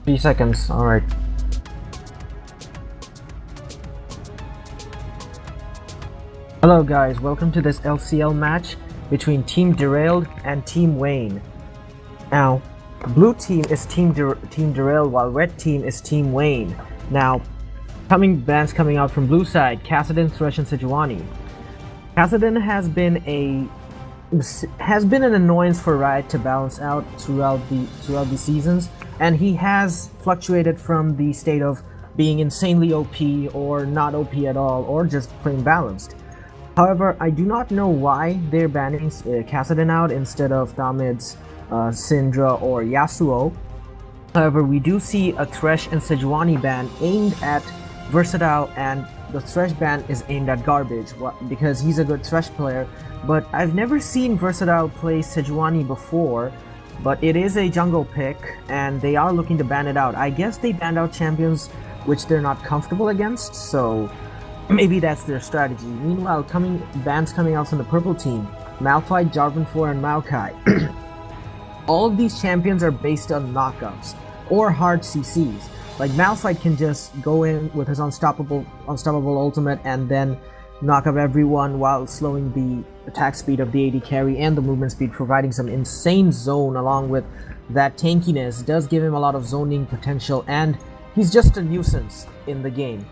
3 seconds, alright. Hello guys, welcome to this LCL match between Team Derailed and Team Wayne. Now, blue team is Team Derailed while red team is Team Wayne. Now, bands coming out from blue side, Kassadin, Thresh, and Sejuani. Kassadin has been an annoyance for Riot to balance out throughout the seasons, and he has fluctuated from the state of being insanely OP or not OP at all or just plain balanced. However, I do not know why they're banning Kassadin out instead of Thamid's Syndra or Yasuo. However, we do see a Thresh and Sejuani ban aimed at Versatile, and the Thresh ban is aimed at Garbage because he's a good Thresh player, but I've never seen Versatile play Sejuani before, but it is a jungle pick and they are looking to ban it out. I guess they banned out champions which they're not comfortable against, so maybe that's their strategy. Meanwhile, bans coming out from the purple team, Malphite, Jarvan4, and Maokai. All of these champions are based on knockups or hard CCs. Like Malphite can just go in with his unstoppable ultimate and then knock up everyone while slowing the attack speed of the AD carry and the movement speed, providing some insane zone. Along with that tankiness does give him a lot of zoning potential, and he's just a nuisance in the game.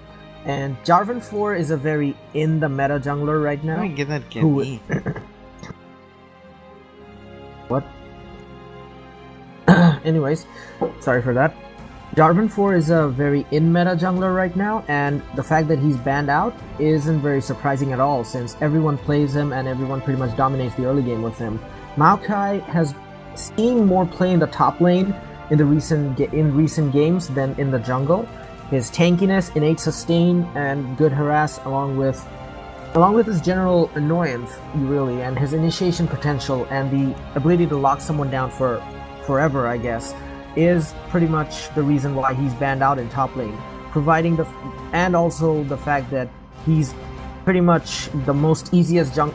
And Jarvan4 is a very in the meta jungler right now. Let me get that kid. What? Anyways, sorry for that. Jarvan4 is a very in meta jungler right now, and the fact that he's banned out isn't very surprising at all, since everyone plays him and everyone pretty much dominates the early game with him. Maokai has seen more play in the top lane in recent games than in the jungle. His tankiness, innate sustain, and good harass, along with his general annoyance, really, and his initiation potential and the ability to lock someone down for forever, I guess, is pretty much the reason why he's banned out in top lane. And also the fact that he's pretty much the most easiest top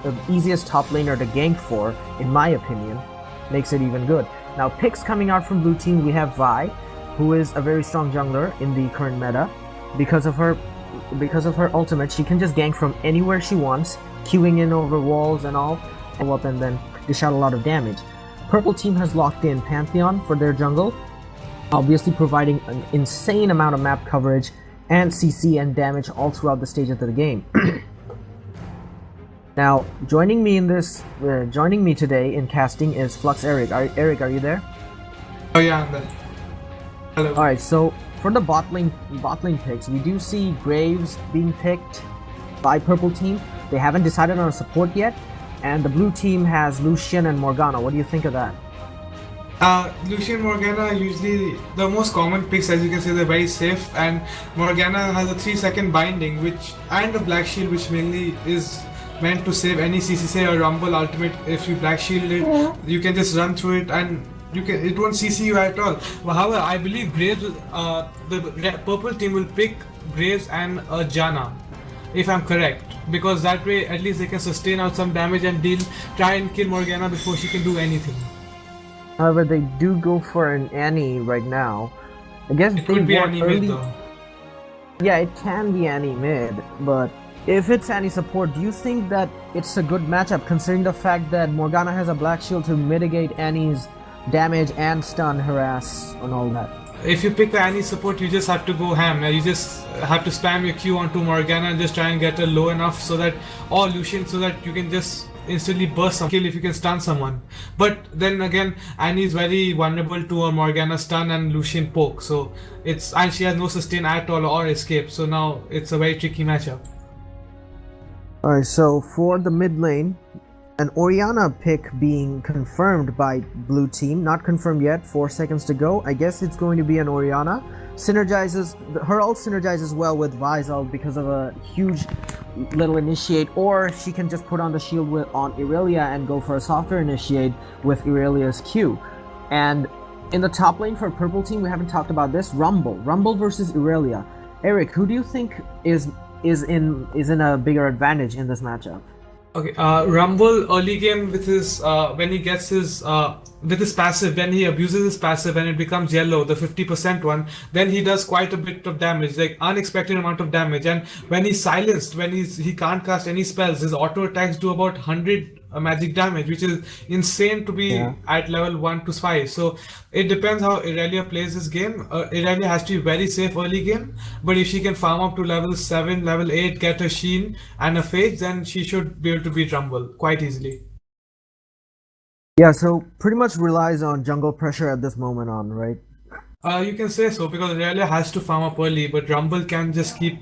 laner to gank for, in my opinion, makes it even good. Now, picks coming out from blue team, we have Vi, who is a very strong jungler in the current meta. Because of her ultimate, she can just gank from anywhere she wants, queuing in over walls and all, and then dish out a lot of damage. Purple team has locked in Pantheon for their jungle, obviously providing an insane amount of map coverage and CC and damage all throughout the stages of the game. Now, joining me today in casting is Flux Eric. Eric, are you there? Oh yeah, I'm there. Hello. Alright, so for the bot lane picks, we do see Graves being picked by purple team. They haven't decided on a support yet, and the blue team has Lucian and Morgana. What do you think of that? Lucian, Morgana are usually the most common picks. As you can see, they're very safe, and Morgana has a 3-second binding and a black shield, which mainly is meant to save any CC or Rumble ultimate. If you black shield it, you can just run through it and it won't CC you at all. However, I believe Graves, the purple team will pick Graves and Janna, if I'm correct, because that way at least they can sustain out some damage and try and kill Morgana before she can do anything. However, they do go for an Annie right now. I guess it could be Annie mid though. Yeah, it can be Annie mid, but if it's Annie support, do you think that it's a good matchup considering the fact that Morgana has a black shield to mitigate Annie's damage and stun, harass, and all that? If you pick Annie support, you just have to go ham. You just have to spam your Q onto Morgana and just try and get her low enough or Lucian, so that you can just instantly burst some kill if you can stun someone. But then again, Annie is very vulnerable to a Morgana stun and Lucian poke, and she has no sustain at all or escape, so now it's a very tricky matchup. Alright, so for the mid lane, an Orianna pick being confirmed by blue team, not confirmed yet, 4 seconds to go. I guess it's going to be an Orianna. Her ult synergizes well with Vi's ult because of a huge little initiate, or she can just put on the shield on Irelia and go for a softer initiate with Irelia's Q. And in the top lane for purple team, we haven't talked about this, Rumble versus Irelia. Eric, who do you think is in a bigger advantage in this matchup? Okay, Rumble early game with his when he gets his with his passive, when he abuses his passive and it becomes yellow, the 50% one, then he does quite a bit of damage, like unexpected amount of damage. And when he's silenced, when he can't cast any spells, his auto attacks do about 100 magic damage, which is insane to Yeah. be at level 1 to 5. So it depends how Irelia plays this game. Irelia has to be very safe early game, but if she can farm up to level 7, level 8, get a Sheen and a Phage, then she should be able to beat Rumble quite easily. Yeah, so pretty much relies on jungle pressure at this moment on, right? You can say so because Irelia has to farm up early, but Rumble can just keep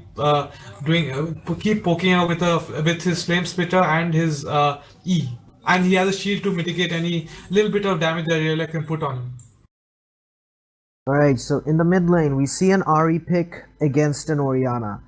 keep poking out with his Flame Spitter and his E, and he has a shield to mitigate any little bit of damage that Irelia can put on him. Alright, so in the mid lane, we see an Ari pick against an Orianna.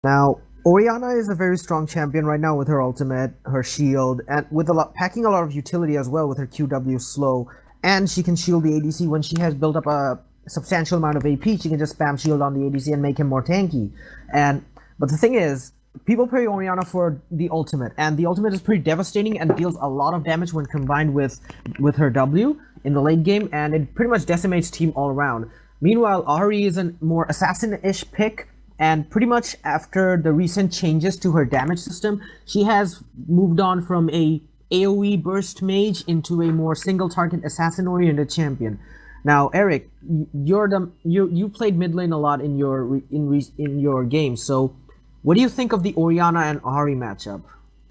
Now, Orianna is a very strong champion right now with her ultimate, her shield, and with packing a lot of utility as well with her QW slow, and she can shield the ADC when she has built up a substantial amount of AP. She can just spam shield on the ADC and make him more tanky. But the thing is, people play Orianna for the ultimate, and the ultimate is pretty devastating and deals a lot of damage when combined with her W in the late game, and it pretty much decimates team all around. Meanwhile, Ahri is a more assassin-ish pick, and pretty much after the recent changes to her damage system, she has moved on from a AoE burst mage into a more single target assassin oriented champion. Now, Eric, you played mid lane a lot in your game. So, what do you think of the Orianna and Ahri matchup?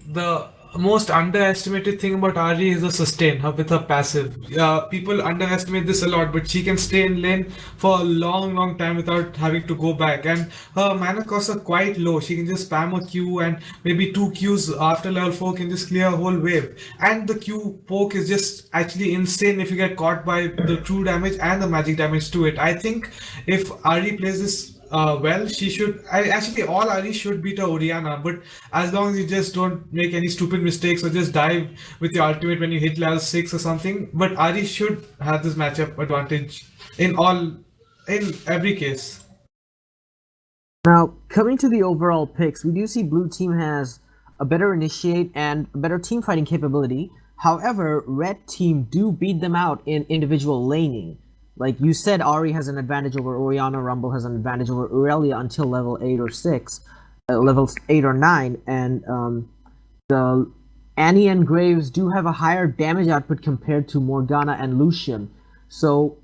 The most underestimated thing about Ari is the sustain her with her passive. People underestimate this a lot, but she can stay in lane for a long, long time without having to go back. And her mana costs are quite low. She can just spam a Q and maybe two Qs after level 4 can just clear a whole wave. And the Q poke is just actually insane if you get caught by the true damage and the magic damage to it. I think if Ari plays this well, she should. Actually, all Ari should beat a Orianna, but as long as you just don't make any stupid mistakes or just dive with your ultimate when you hit level 6 or something. But Ari should have this matchup advantage in every case. Now, coming to the overall picks, we do see Blue Team has a better initiate and better team fighting capability. However, Red Team do beat them out in individual laning. Like you said, Ari has an advantage over Orianna, Rumble has an advantage over Aurelia until level 8 or 6, levels 8 or 9, and the Annie and Graves do have a higher damage output compared to Morgana and Lucian. So,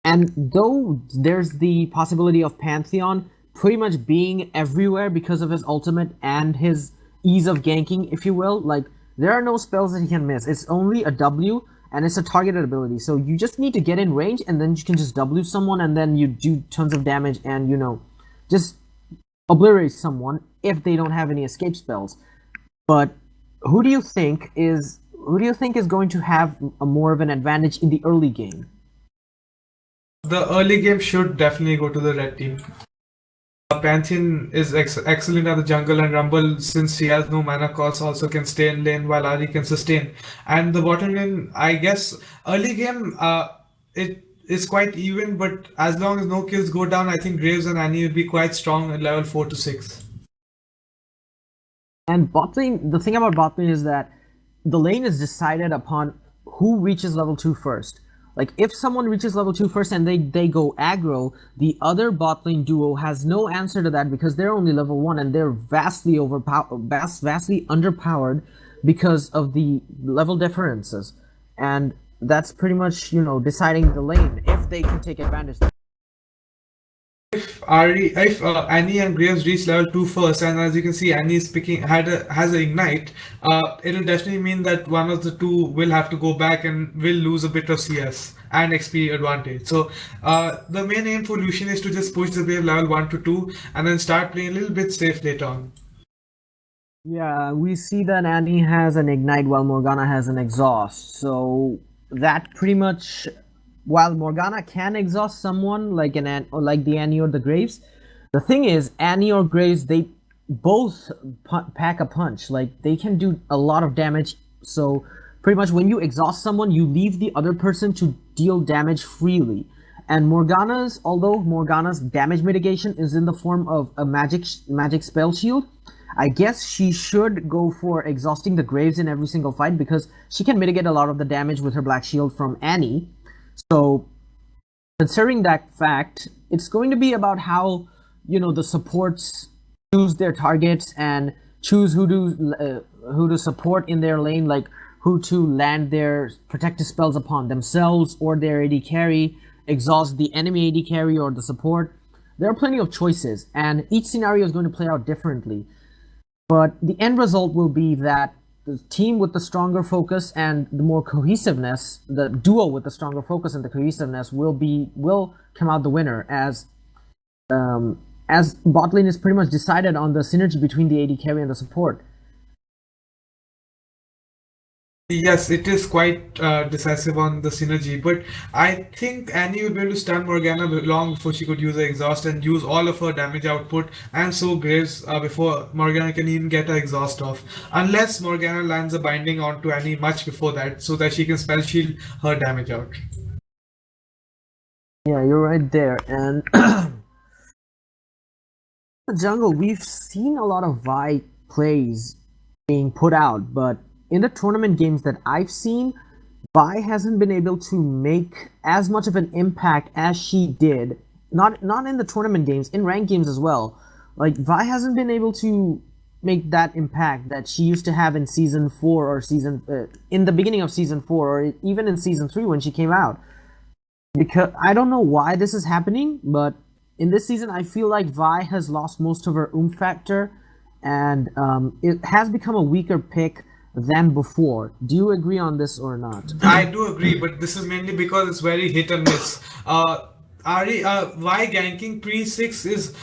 and though there's the possibility of Pantheon pretty much being everywhere because of his ultimate and his ease of ganking, if you will, like there are no spells that he can miss. It's only a W and it's a targeted ability. So you just need to get in range and then you can just W someone and then you do tons of damage and just obliterate someone if they don't have any escape spells. But who do you think is going to have a more of an advantage in the early game? The early game should definitely go to the red team. Pantheon is excellent at the jungle, and Rumble, since she has no mana cost, also can stay in lane while Ari can sustain. And the bottom lane, I guess, early game, it is quite even, but as long as no kills go down, I think Graves and Annie will be quite strong at level 4 to 6. And bot lane, the thing about bot lane is that the lane is decided upon who reaches level 2 first. Like, if someone reaches level 2 first and they go aggro, the other bot lane duo has no answer to that because they're only level 1 and they're vastly underpowered because of the level differences. And that's pretty much, deciding the lane, if they can take advantage. If Annie and Graves reach level 2 first, and as you can see, Annie is has an ignite, it'll definitely mean that one of the two will have to go back and will lose a bit of CS and XP advantage. So the main aim for Lucian is to just push the wave level 1 to 2 and then start playing a little bit safe later on. Yeah, we see that Annie has an ignite while Morgana has an exhaust. So that pretty much, while Morgana can exhaust someone like the Annie or the Graves, the thing is Annie or Graves, they both pack a punch. Like they can do a lot of damage. So pretty much when you exhaust someone, you leave the other person to deal damage freely. And although Morgana's damage mitigation is in the form of a magic spell shield, I guess she should go for exhausting the Graves in every single fight because she can mitigate a lot of the damage with her Black Shield from Annie. So, considering that fact, it's going to be about how, the supports choose their targets and choose who to support in their lane, like who to land their protective spells upon themselves or their AD carry, exhaust the enemy AD carry or the support. There are plenty of choices, and each scenario is going to play out differently. But the end result will be that the team with the stronger focus and the more cohesiveness, the duo with the stronger focus and the cohesiveness will come out the winner as bot lane is pretty much decided on the synergy between the AD carry and the support. Yes, it is quite decisive on the synergy, but I think Annie would be able to stun Morgana long before she could use her exhaust and use all of her damage output and so Graves before Morgana can even get her exhaust off. Unless Morgana lands a binding onto Annie much before that so that she can spell shield her damage out. Yeah, you're right there. And the jungle, we've seen a lot of Vi plays being put out, but in the tournament games that I've seen, Vi hasn't been able to make as much of an impact as she did. Not in the tournament games, in ranked games as well. Like Vi hasn't been able to make that impact that she used to have in season 4 or in the beginning of season 4 or even in season 3 when she came out. Because I don't know why this is happening, but in this season I feel like Vi has lost most of her factor, and it has become a weaker pick than before. Do you agree on this or not? I do agree, but this is mainly because it's very hit and miss. Why ganking pre-6 is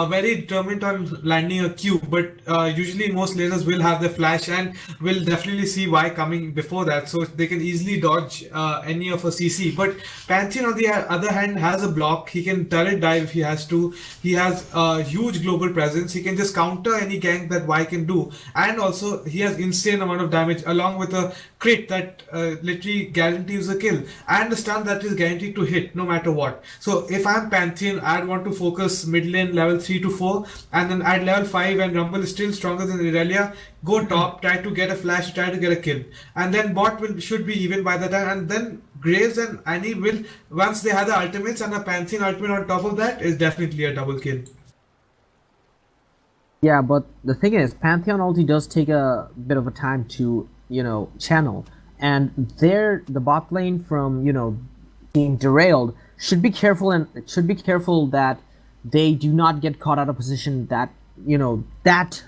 very determined on landing a Q, but usually most laners will have the flash and will definitely see Y coming before that, so they can easily dodge any of a CC. But Pantheon on the other hand has a block, he can turret dive if he has to, he has a huge global presence, he can just counter any gank that Y can do, and also he has insane amount of damage along with a crit that literally guarantees a kill and a stun that is guaranteed to hit no matter what. So if I'm Pantheon, I'd want to focus mid lane level 3 to 4, and then at level 5 and Rumble is still stronger than Irelia, go top, try to get a flash, try to get a kill, and then bot should be even by the time, and then Graves and Annie will, once they have the ultimates and a Pantheon ultimate on top of that, is definitely a double kill. Yeah, but the thing is, Pantheon ulti does take a bit of a time to, channel, and the bot lane from, being derailed should be careful that they do not get caught out of position that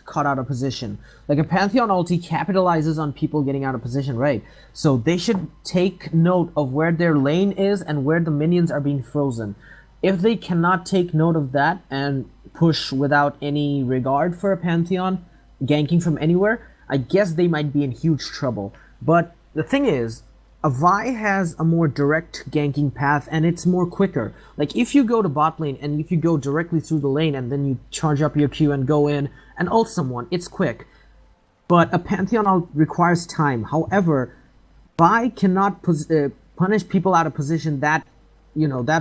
caught out of position. Like a Pantheon ulti capitalizes on people getting out of position, right? So they should take note of where their lane is and where the minions are being frozen. If they cannot take note of that and push without any regard for a Pantheon ganking from anywhere, I guess they might be in huge trouble. But the thing is, a Vi has a more direct ganking path and it's more quicker. Like if you go to bot lane and if you go directly through the lane and then you charge up your Q and go in and ult someone, it's quick. But a Pantheon ult requires time. However, Vi cannot punish people out of position that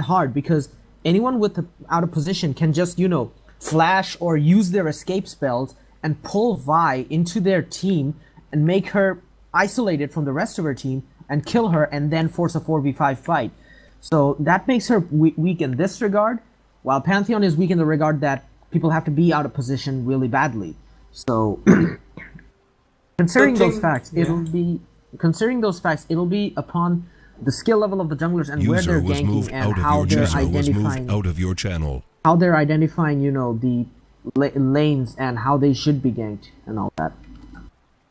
hard, because anyone with out of position can just flash or use their escape spells and pull Vi into their team and make her isolated from the rest of her team and kill her and then force a 4v5 fight. So that makes her weak in this regard, while Pantheon is weak in the regard that people have to be out of position really badly. So considering those facts, it'll be upon the skill level of the junglers and where they're ganking and how they're identifying how they're identifying, the lanes and how they should be ganked and all that.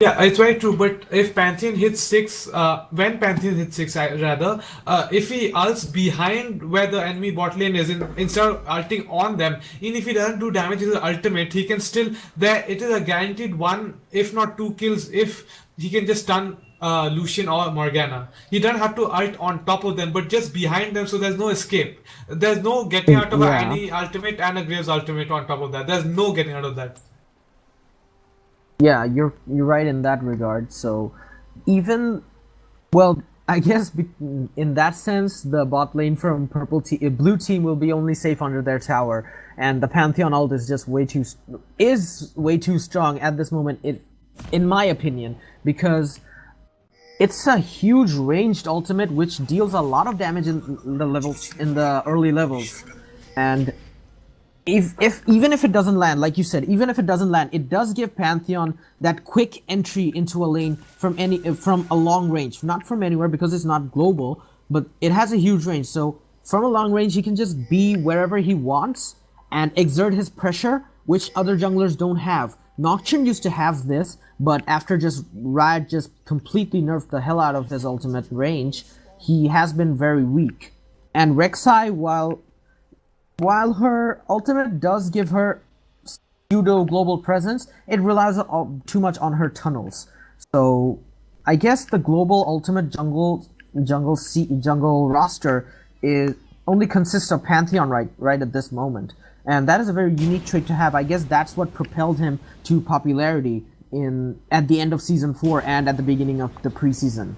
Yeah, it's very true, but if Pantheon hits 6, when Pantheon hits 6, if he ults behind where the enemy bot lane is, instead of ulting on them, even if he doesn't do damage with the ultimate, he can still, it is a guaranteed 1, if not 2 kills, if he can just stun Lucian or Morgana. He doesn't have to ult on top of them, but just behind them, so there's no escape. There's no getting out of any ultimate and a Graves ultimate on top of that. There's no getting out of that. Yeah, you're right in that regard. So even, well, I guess in that sense, the bot lane from blue team will be only safe under their tower, and the Pantheon ult is just way too strong at this moment. In my opinion, because it's a huge ranged ultimate which deals a lot of damage in the early levels, and if even if it doesn't land, like you said, even if it doesn't land, it does give Pantheon that quick entry into a lane from a long range, not from anywhere because it's not global, but it has a huge range. So from a long range, he can just be wherever he wants and exert his pressure, which other junglers don't have. Nocturne used to have this, but after Riot just completely nerfed the hell out of his ultimate range, he has been very weak. And Rek'Sai, while her ultimate does give her pseudo global presence, it relies too much on her tunnels. So I guess the global ultimate jungle roster only consists of Pantheon right at this moment, and that is a very unique trait to have. I guess that's what propelled him to popularity at the end of season 4 and at the beginning of the preseason.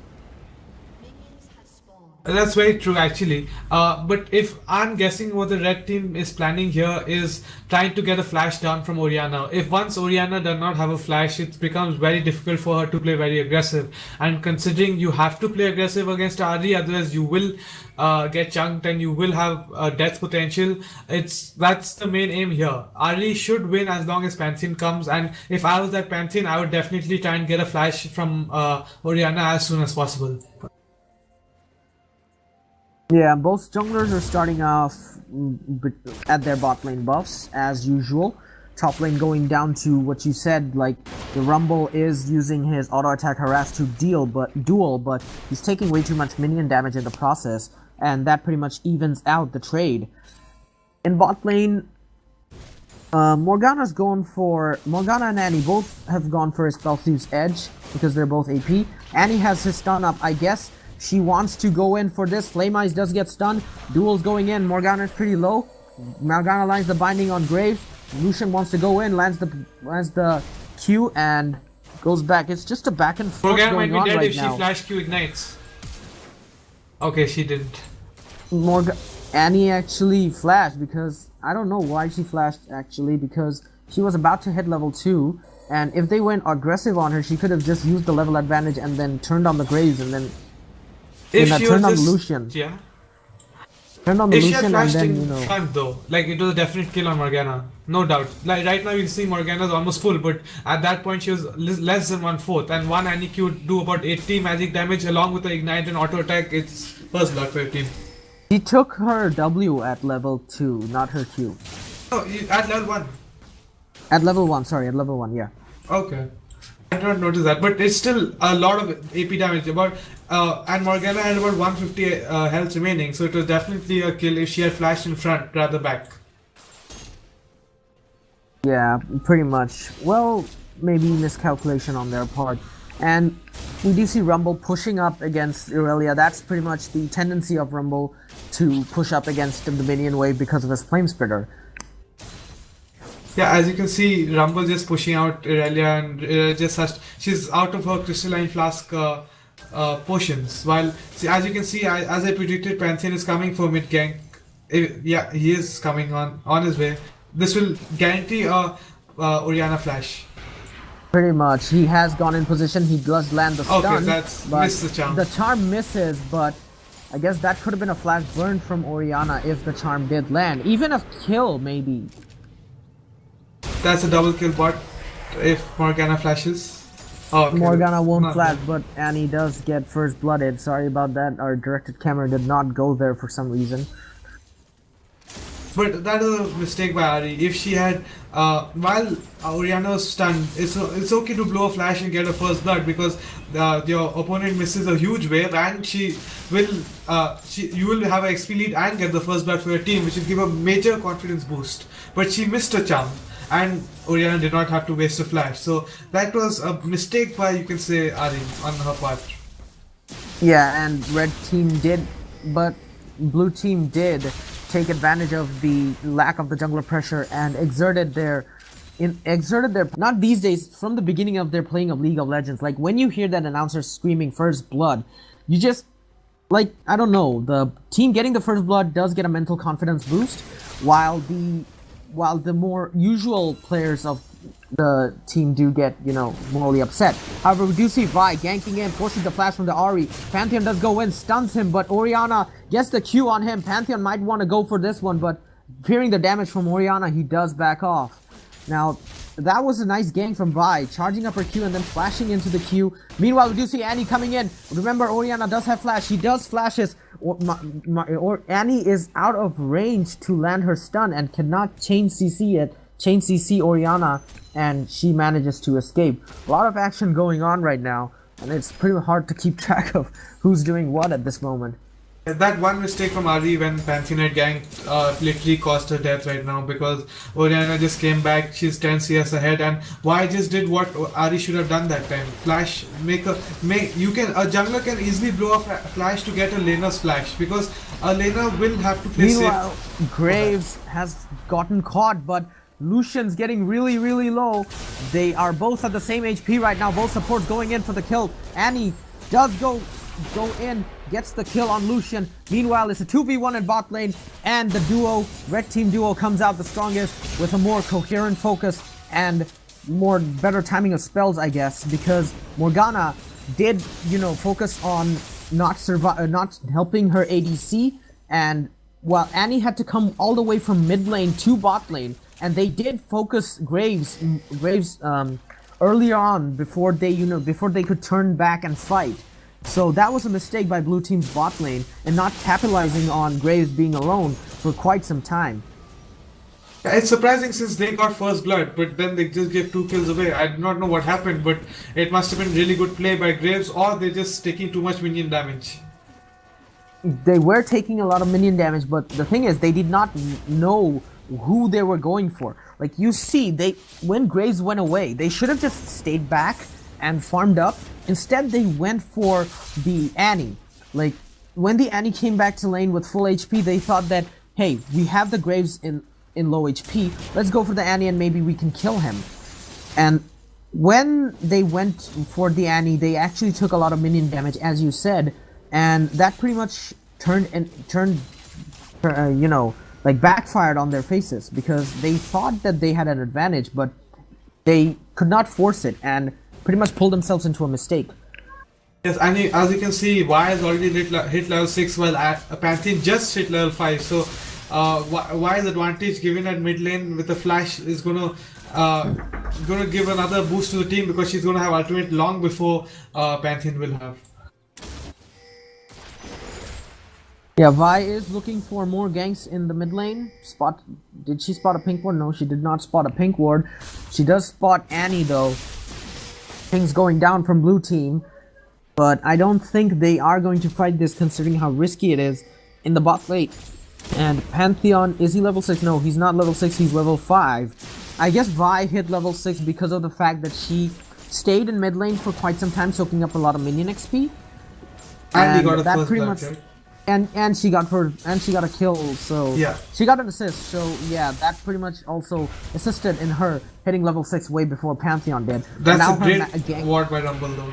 That's very true, actually. But if I'm guessing what the red team is planning here is trying to get a flash down from Orianna. If once Orianna does not have a flash, it becomes very difficult for her to play very aggressive. And considering you have to play aggressive against Ari, otherwise you will get chunked and you will have death potential. That's the main aim here. Ari should win as long as Pantheon comes. And if I was that Pantheon, I would definitely try and get a flash from Orianna as soon as possible. Yeah, both junglers are starting off at their bot lane buffs, as usual. Top lane going down to what you said, like, the Rumble is using his auto-attack harass to duel, but he's taking way too much minion damage in the process, and that pretty much evens out the trade. In bot lane, Morgana and Annie both have gone for a Spell Thief's Edge, because they're both AP. Annie has his stun up, I guess. She wants to go in for this. Flame Eyes does get stunned. Duel's going in. Morgana is pretty low. Morgana lands the binding on Graves. Lucian wants to go in, lands the Q, and goes back. It's just a back and forth Morgana going might be on dead right if now. she flash Q ignites. Okay, she didn't. Annie actually flashed because I don't know why she flashed actually, because she was about to hit level 2, and if they went aggressive on her, she could have just used the level advantage and then turned on the Graves and then turned on Lucian. Yeah. Turned on the If she Lucian had flashed and then, in front though, like it was a definite kill on Morgana, no doubt. Like right now you see Morgana's almost full, but at that point she was less than 1/4, and one Annie Q would do about 80 magic damage along with the ignite and auto attack. It's first blood for your team. She took her W at level 2, not her Q. Oh, at level 1. At level 1, sorry, at level 1, yeah. Okay. I did not notice that, but it's still a lot of AP damage. And Morgana had about 150 health remaining, so it was definitely a kill if she had flashed in front rather back. Yeah, pretty much. Well, maybe miscalculation on their part. And we do see Rumble pushing up against Irelia. That's pretty much the tendency of Rumble, to push up against the minion wave because of his Flame Spitter. Yeah, as you can see, Rumble just pushing out Irelia, and she's out of her crystalline flask potions. While, see, as you can see, as I predicted, Pantheon is coming for mid gank. Yeah, he is coming on his way. This will guarantee a Orianna flash. Pretty much. He has gone in position. He does land the stun. Okay, that's missed the charm. The charm misses, but I guess that could have been a flash burn from Orianna if the charm did land. Even a kill, maybe. That's a double kill bot if Morgana flashes. Oh, okay. Morgana won't flash, Bad. but Annie does get first blooded. Sorry about that. Our directed camera did not go there for some reason. But that is a mistake by Ari. If she had, while Orianna was stunned, it's okay to blow a flash and get a first blood, because your opponent misses a huge wave, and you will have an XP lead and get the first blood for your team, which will give a major confidence boost. But she missed a charm, and Orianna did not have to waste a flash. So that was a mistake by, you can say, Ari on her part. Yeah, and red team did, but blue team did take advantage of the lack of the jungler pressure and exerted their not these days, from the beginning of their playing of League of Legends. Like when you hear that announcer screaming first blood, you just like, I don't know, the team getting the first blood does get a mental confidence boost, while the more usual players of the team do get, morally upset. However, we do see Vi ganking in, forcing the flash from the Ahri. Pantheon does go in, stuns him, but Orianna gets the Q on him. Pantheon might want to go for this one, but fearing the damage from Orianna, he does back off. Now, that was a nice gank from Vi, charging up her Q and then flashing into the Q. Meanwhile, we do see Annie coming in. Remember, Orianna does have flash. He does flashes. Or Annie is out of range to land her stun and cannot chain CC Orianna, and she manages to escape. A lot of action going on right now, and it's pretty hard to keep track of who's doing what at this moment. That one mistake from Ari when Pantheon had ganked literally cost her death right now, because Orianna just came back, she's 10 CS ahead, and Vi just did what Ari should have done that time. Flash, a jungler can easily blow a flash to get a laner's flash, because a laner will have to play Meanwhile, safe. Graves has gotten caught, but Lucian's getting really, really low. They are both at the same HP right now, both supports going in for the kill. Annie does go in, gets the kill on Lucian. Meanwhile, it's a 2v1 in bot lane, and the red team duo comes out the strongest with a more coherent focus and better timing of spells, I guess, because Morgana did, focus on not helping her ADC, and while Annie had to come all the way from mid lane to bot lane, and they did focus Graves earlier on before they could turn back and fight. So that was a mistake by blue team's bot lane and not capitalizing on Graves being alone for quite some time. It's surprising since they got first blood, but then they just gave 2 kills away. I do not know what happened, but it must have been really good play by Graves, or they're just taking too much minion damage. They were taking a lot of minion damage, but the thing is, they did not know who they were going for. Like, you see, when Graves went away, they should have just stayed back and farmed up. Instead, they went for the Annie. Like, when the Annie came back to lane with full HP, they thought that, hey, we have the Graves in low HP, let's go for the Annie and maybe we can kill him. And when they went for the Annie, they actually took a lot of minion damage, as you said, and that pretty much backfired on their faces, because they thought that they had an advantage, but they could not force it and pretty much pulled themselves into a mistake. Yes, and as you can see, Vi has already hit level 6 while Pantheon just hit level 5. So Vi's advantage given at mid lane with the flash is gonna give another boost to the team, because she's gonna have ultimate long before Pantheon will have. Yeah, Vi is looking for more ganks in the mid lane. Did she spot a pink ward? No, she did not spot a pink ward. She does spot Annie though. Things going down from blue team, but I don't think they are going to fight this considering how risky it is in the bot lane. And Pantheon, is he level 6? No, he's not level 6, he's level 5. I guess Vi hit level 6 because of the fact that she stayed in mid lane for quite some time, soaking up a lot of minion XP. And he got a first blood, right? And she got a kill, so yeah, she got an assist, so yeah, that pretty much also assisted in her hitting level 6 way before Pantheon did. That's now a great ward by Rumble though.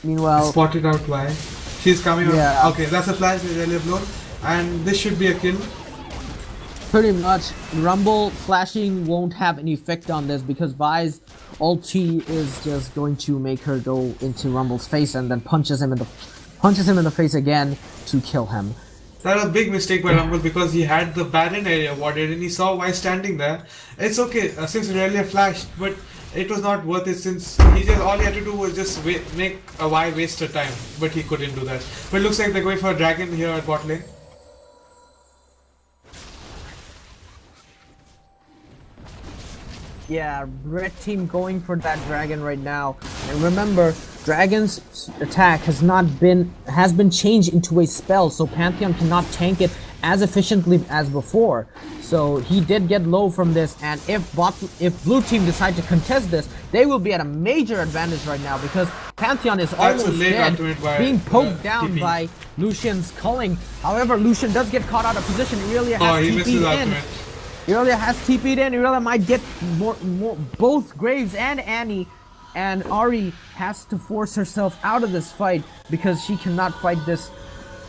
Meanwhile, spotted out why she's coming yeah. Okay, that's a flash with earlier blown, and this should be a kill. Pretty much, Rumble flashing won't have any effect on this, because Vi's ulti is just going to make her go into Rumble's face and then punches him in the face again to kill him. That was a big mistake by Rumble, because he had the Baron area warded and he saw Vi standing there. It's okay since Aurelia flashed, but it was not worth it, since all he had to do was just make a Vi waste her time, but he couldn't do that. But it looks like they're going for a dragon here at bot lane. Yeah, red team going for that dragon right now. And remember, dragon's attack has been changed into a spell, so Pantheon cannot tank it as efficiently as before. So he did get low from this, and if blue team decide to contest this, they will be at a major advantage right now, because Pantheon is almost dead, being poked down by Lucian's culling. However, Lucian does get caught out of position. Irelia has TP'd in. Irelia has TP'd in. Irelia might get both Graves and Annie and Ari has to force herself out of this fight because she cannot fight this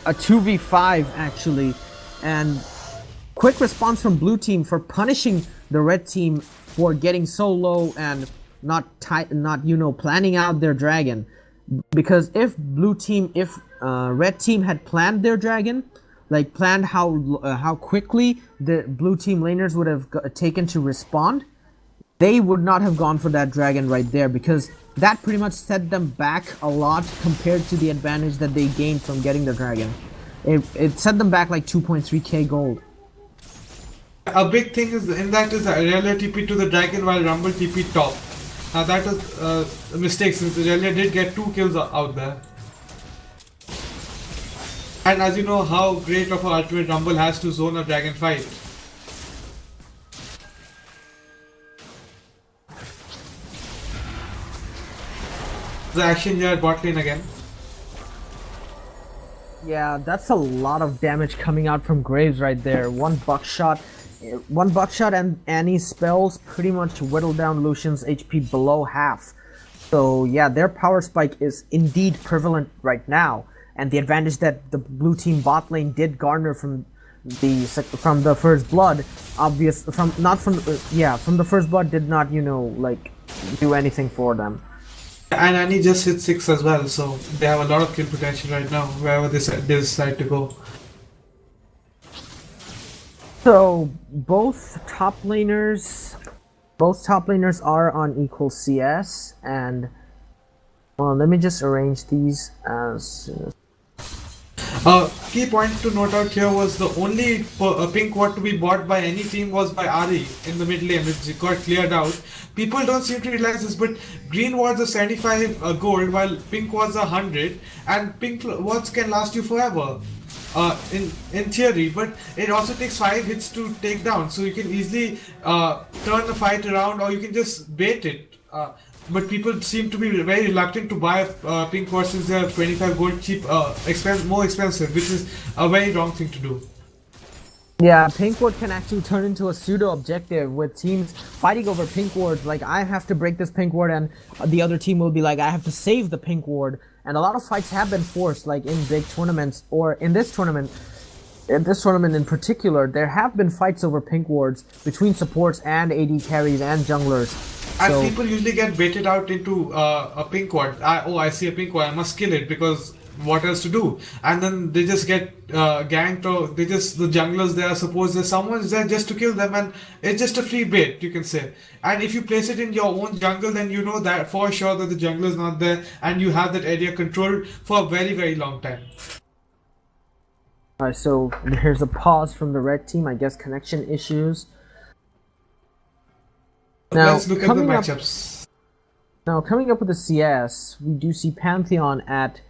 a 2v5 actually. And quick response from blue team for punishing the red team for getting so low and not planning out their dragon. Because if red team had planned their dragon, like planned how quickly the blue team laners would have taken to respond, they would not have gone for that dragon right there, because that pretty much set them back a lot compared to the advantage that they gained from getting the dragon. It set them back like 2.3k gold. A big thing is Aurelia TP to the dragon while Rumble TP top. Now that was a mistake, since Aurelia did get 2 kills out there. And as you know how great of an ultimate Rumble has to zone a dragon fight. The action here at bot lane again. Yeah, that's a lot of damage coming out from Graves right there. One buckshot and Annie's spells pretty much whittled down Lucian's HP below half. So yeah, their power spike is indeed prevalent right now, and the advantage that the blue team bot lane did garner from the first blood, from the first blood did not do anything for them. And Annie just hit 6 as well, so they have a lot of kill potential right now, wherever they decide to go. So both top laners are on equal CS, and well, let me just arrange these as soon as. Key point to note out here was the only pink ward to be bought by any team was by Ari in the mid lane, which got cleared out. People don't seem to realize this, but green wards are 75 gold while pink wards are 100, and pink wards can last you forever. In theory, but it also takes 5 hits to take down, so you can easily turn the fight around, or you can just bait it. But people seem to be very reluctant to buy pink ward since they have 25 gold cheap, more expensive, which is a very wrong thing to do. Yeah, pink ward can actually turn into a pseudo objective with teams fighting over pink wards. Like, I have to break this pink ward, and the other team will be like, I have to save the pink ward. And a lot of fights have been forced, like in big tournaments, or in this tournament in particular, there have been fights over pink wards between supports and AD carries and junglers. And people usually get baited out into a pink ward. I see a pink ward, I must kill it, because what else to do? And then they just get ganked, or the junglers there, suppose there's someone there just to kill them, and it's just a free bait, you can say. And if you place it in your own jungle, then you know that for sure that the jungler is not there, and you have that area controlled for a very, very long time. Alright, so here's a pause from the red team, I guess connection issues. Now, let's look at the matchups. Now, coming up with the CS, we do see Pantheon at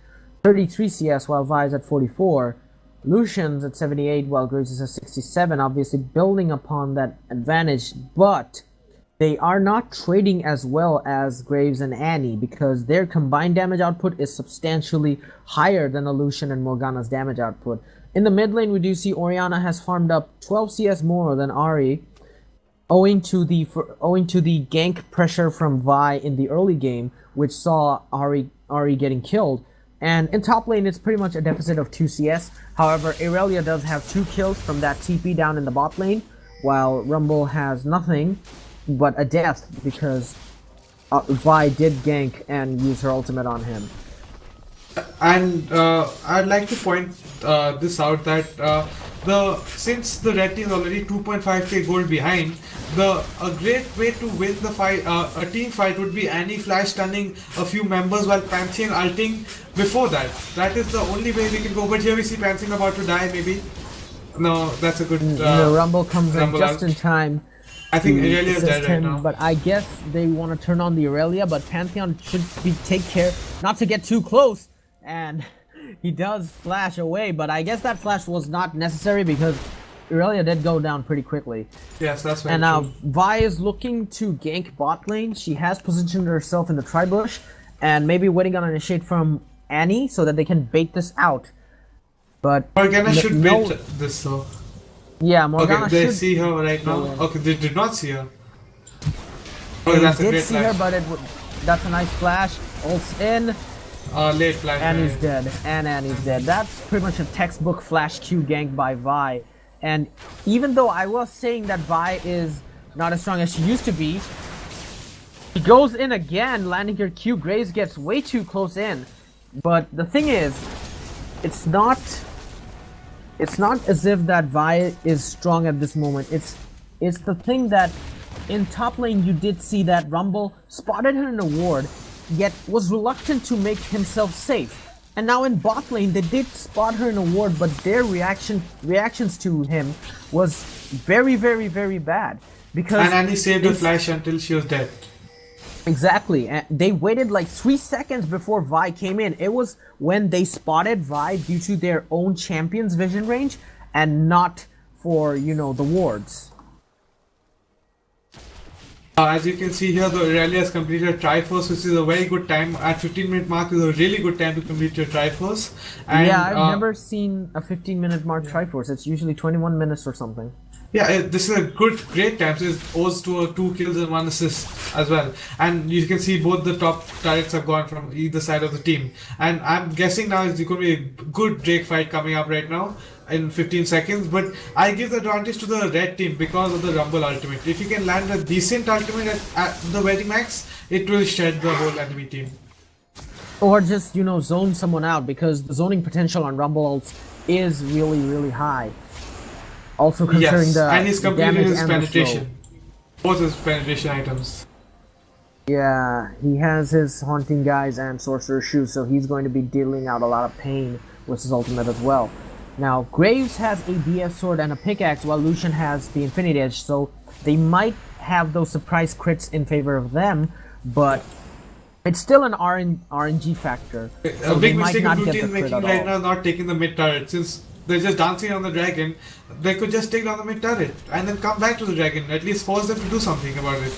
33 CS while Vi is at 44, Lucian's at 78 while Graves is at 67, obviously building upon that advantage, but they are not trading as well as Graves and Annie because their combined damage output is substantially higher than Lucian and Morgana's damage output. In the mid lane, we do see Orianna has farmed up 12 CS more than Ari, owing to the gank pressure from Vi in the early game, which saw Ari getting killed. And in top lane, it's pretty much a deficit of 2 CS. However, Aurelia does have 2 kills from that TP down in the bot lane, while Rumble has nothing but a death because Vi did gank and use her ultimate on him. And I'd like to point this out that since the red team is already 2.5k gold behind, a great way to win the fight, a team fight, would be Annie flash stunning a few members while Pantheon ulting before that. That is the only way we can go. But here we see Pantheon about to die, maybe. No, that's a good. The Rumble comes in just in time. I think Aurelia is dead right now. But I guess they want to turn on the Aurelia, but Pantheon should take care not to get too close. And he does flash away, but I guess that flash was not necessary because Aurelia did go down pretty quickly. Yes, that's very true. And now Vi is looking to gank bot lane. She has positioned herself in the tri-bush and maybe waiting on an initiate from Annie so that they can bait this out. But Morgana should bait this though. Yeah, Morgana they should see her right now. Okay, they did not see her. They did see her, but that's a nice flash. Ults in, Late flash. and he's dead. And he's dead. That's pretty much a textbook flash Q gank by Vi. And even though I was saying that Vi is not as strong as she used to be, he goes in again, landing her Q. Graves gets way too close in. But the thing is, it's not as if that Vi is strong at this moment. It's the thing that in top lane you did see that Rumble spotted her in a ward, yet was reluctant to make himself safe. And now in bot lane they did spot her in a ward, but their reactions to him was very, very, very bad. Because and he saved the flash until she was dead. Exactly, and they waited like 3 seconds before Vi came in. It was when they spotted Vi due to their own champion's vision range and not for, you know, the wards. As you can see here, the Aurelia has completed Triforce, which is a very good time. At 15-minute mark is a really good time to complete your Triforce. And, yeah, I've never seen a 15-minute mark Triforce. It's usually 21 minutes or something. Yeah, this is a great time. So it owes to 2 kills and 1 assist as well. And you can see both the top turrets are gone from either side of the team. And I'm guessing now it's going to be a good Drake fight coming up right now in 15 seconds. But I give the advantage to the red team because of the Rumble ultimate. If you can land a decent ultimate at the very max, it will shred the whole enemy team. Or just, you know, zone someone out, because the zoning potential on Rumble ults is really, really high. Also considering yes, and he's completed his penetration. Both his penetration items. Yeah, he has his Haunting Guys and Sorcerer's Shoes, so he's going to be dealing out a lot of pain with his ultimate as well. Now, Graves has a BF Sword and a Pickaxe, while Lucian has the Infinity Edge, so they might have those surprise crits in favor of them, but it's still an RNG factor. So a big mistake of Blue Team making right now, not taking the mid turret. Since they're just dancing on the dragon, they could just take down the mid turret and then come back to the dragon. At least force them to do something about it.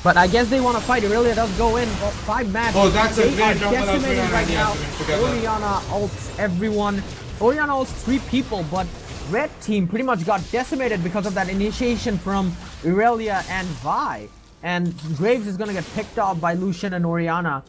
But I guess they want to fight. Aurelia does go in. 5 match. Oh, that's a they great are Rumble decimating ultimate right now. together. Orianna ults everyone. Orianna ults 3 people, but red team pretty much got decimated because of that initiation from Aurelia and Vi. And Graves is going to get picked off by Lucian and Orianna.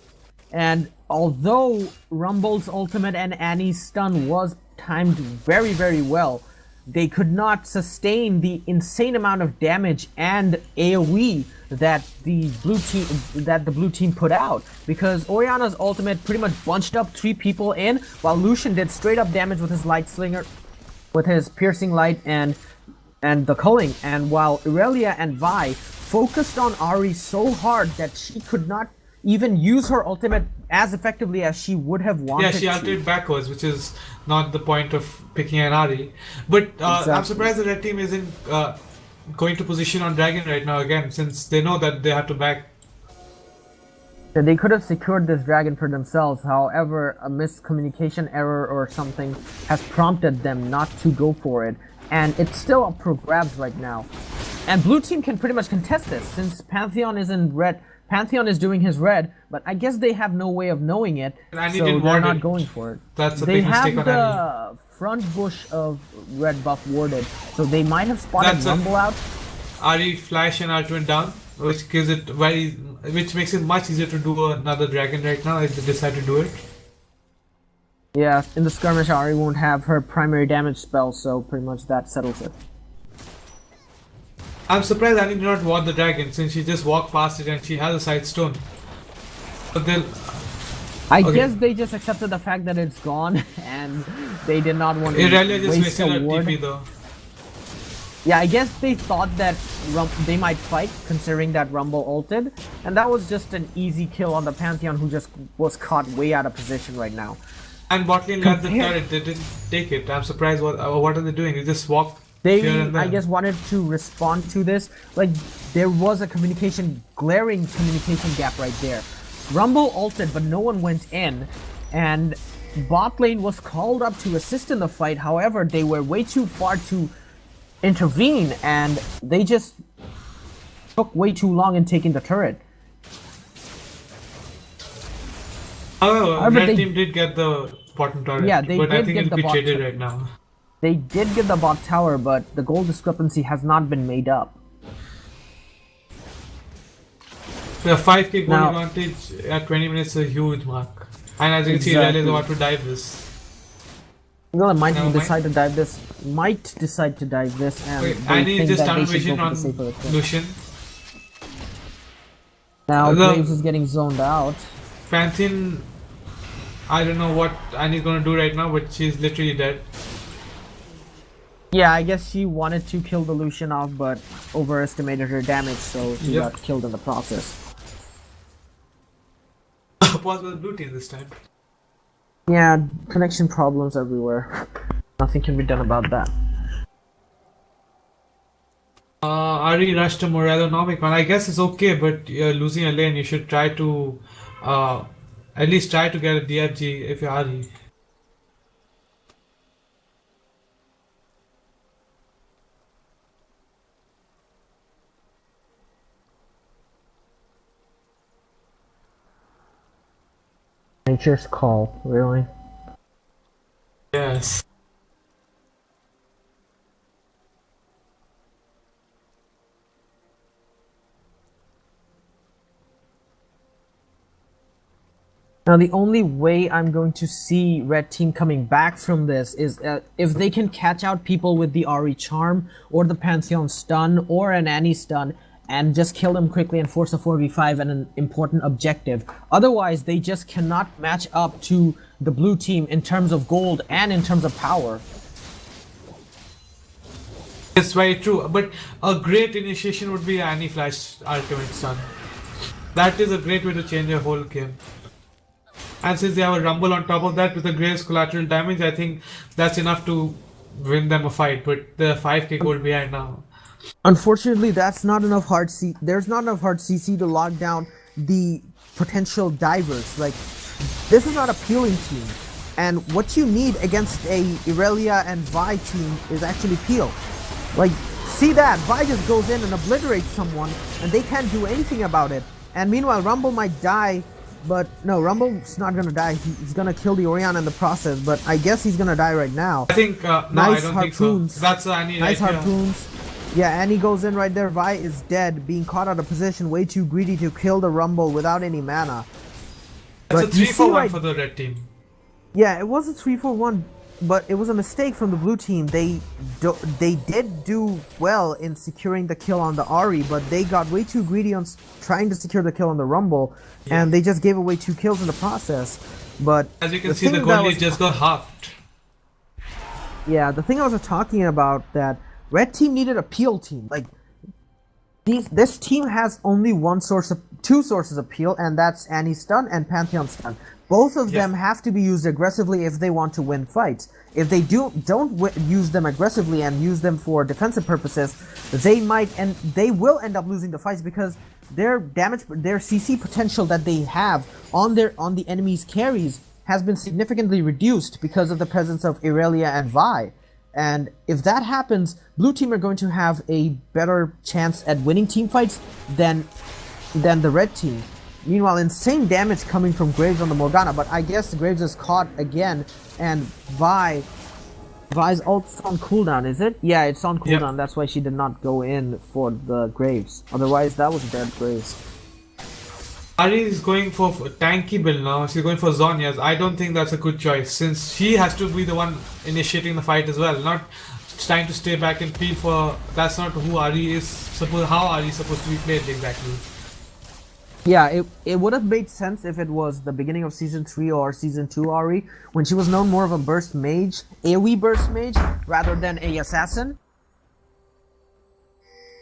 And although Rumble's ultimate and Annie's stun was timed very, very well, they could not sustain the insane amount of damage and AoE that the blue team put out, because Orianna's ultimate pretty much bunched up 3 people in, while Lucian did straight up damage with his light slinger, with his piercing light and the culling, and while Aurelia and Vi focused on Ahri so hard that she could not even use her ultimate as effectively as she would have wanted to. Yeah, she ulted backwards, which is not the point of picking an Ahri. But exactly. I'm surprised the red team isn't going to position on Dragon right now again, since they know that they have to back. They could have secured this dragon for themselves, however a miscommunication error or something has prompted them not to go for it, and it's still up for grabs right now. And blue team can pretty much contest this, since Pantheon is in red. Pantheon is doing his red, but I guess they have no way of knowing it, so they're not going for it. That's a big mistake on Annie. They have the front bush of red buff warded, so they might have spotted Rumble out. Ahri flash and ultimate down, which gives it which makes it much easier to do another dragon right now if they decide to do it. Yeah, in the skirmish Ahri won't have her primary damage spell, so pretty much that settles it. I'm surprised Annie did not ward the dragon, since she just walked past it and she has a side stone. But then I guess they just accepted the fact that it's gone and they did not want to waste a ward. TP though. Yeah, I guess they thought that they might fight, considering that Rumble ulted, and that was just an easy kill on the Pantheon, who just was caught way out of position right now. And botlane got the turret, they didn't take it. I'm surprised. What are they doing? They just walked. They, I guess, wanted to respond to this. Like, there was a glaring communication gap right there. Rumble ulted, but no one went in, and bot lane was called up to assist in the fight. However, they were way too far to intervene, and they just took way too long in taking the turret. However, red team did get the bottom turret, yeah, they but did I think it'll be traded right now. They did get the bot tower, but the goal discrepancy has not been made up. The 5k goal Now- advantage at 20 minutes is a huge mark. And as you can see, Exactly. Rel is about to dive this. Well, might Never mind. decide to dive this. Might decide to dive this, and Wait, they Annie think just that tunnel they should vision go for on the safer kill. Lucian. Now The- Graves is getting zoned out. Pantheon, I don't know what Annie's gonna do right now, but she's literally dead. Yeah, I guess she wanted to kill the Lucian off, but overestimated her damage, so she Yep. got killed in the process. Pause with the blue team this time. Yeah, connection problems everywhere. Nothing can be done about that. Ari rushed to Morellonomic, man. I guess it's okay, but you're losing a lane. You should try to at least try to get a DFG if you're Ari. Nature's call, really? Yes. Now the only way I'm going to see Red Team coming back from this is if they can catch out people with the Ari Charm or the Pantheon Stun or an Annie Stun and just kill them quickly and force a 4v5 and an important objective. Otherwise, they just cannot match up to the blue team in terms of gold and in terms of power. It's very true, but a great initiation would be Annie Flash Ultimate Stun. That is a great way to change your whole game. And since they have a Rumble on top of that with a Graves collateral damage, I think that's enough to win them a fight. But the 5k gold behind now. Unfortunately, that's not enough hard C. There's not enough hard CC to lock down the potential divers. Like, this is not a peeling team, and what you need against a Irelia and Vi team is actually peel. Like, see that Vi just goes in and obliterates someone, and they can't do anything about it. And meanwhile, Rumble might die. But no, Rumble's not gonna die. He's gonna kill the Orion in the process, but I guess he's gonna die right now. I think, no, Nice I don't harpoons. think so. That's Annie Nice right here. harpoons. Yeah, Annie goes in right there. Vi is dead, being caught out of position, way too greedy to kill the Rumble without any mana. That's a But you 3 for see 1 right- for the red team. Yeah, it was a 3-4-1, but it was a mistake from the blue team. They did do well in securing the kill on the Ari, but they got way too greedy on trying to secure the kill on the Rumble, and they just gave away 2 kills in the process. But As you can see, thing the that goal was- lead just got halved. Yeah, the thing I was talking about, that Red Team needed a peel team. Like, this team has only two sources of peel, and that's Annie Stun and Pantheon Stun. Both of them have to be used aggressively if they want to win fights. If they don't use them aggressively and use them for defensive purposes, they will end up losing the fights because their CC potential that they have on the enemy's carries has been significantly reduced because of the presence of Irelia and Vi. And if that happens, blue team are going to have a better chance at winning team fights than the red team. Meanwhile, insane damage coming from Graves on the Morgana, but I guess Graves is caught again, and Vi's ult's on cooldown, is it? Yeah, it's on cooldown, Yep. That's why she did not go in for the Graves. Otherwise, that was dead Graves. Ari is going for tanky build now. She's going for Zhonya's. I don't think that's a good choice since she has to be the one initiating the fight as well, not trying to stay back and peel for. That's not who Ari is. How Ari is supposed to be played exactly. Yeah, it would have made sense if it was the beginning of Season 3 or Season 2 Ari, when she was known more of a burst mage, AoE burst mage, rather than a assassin.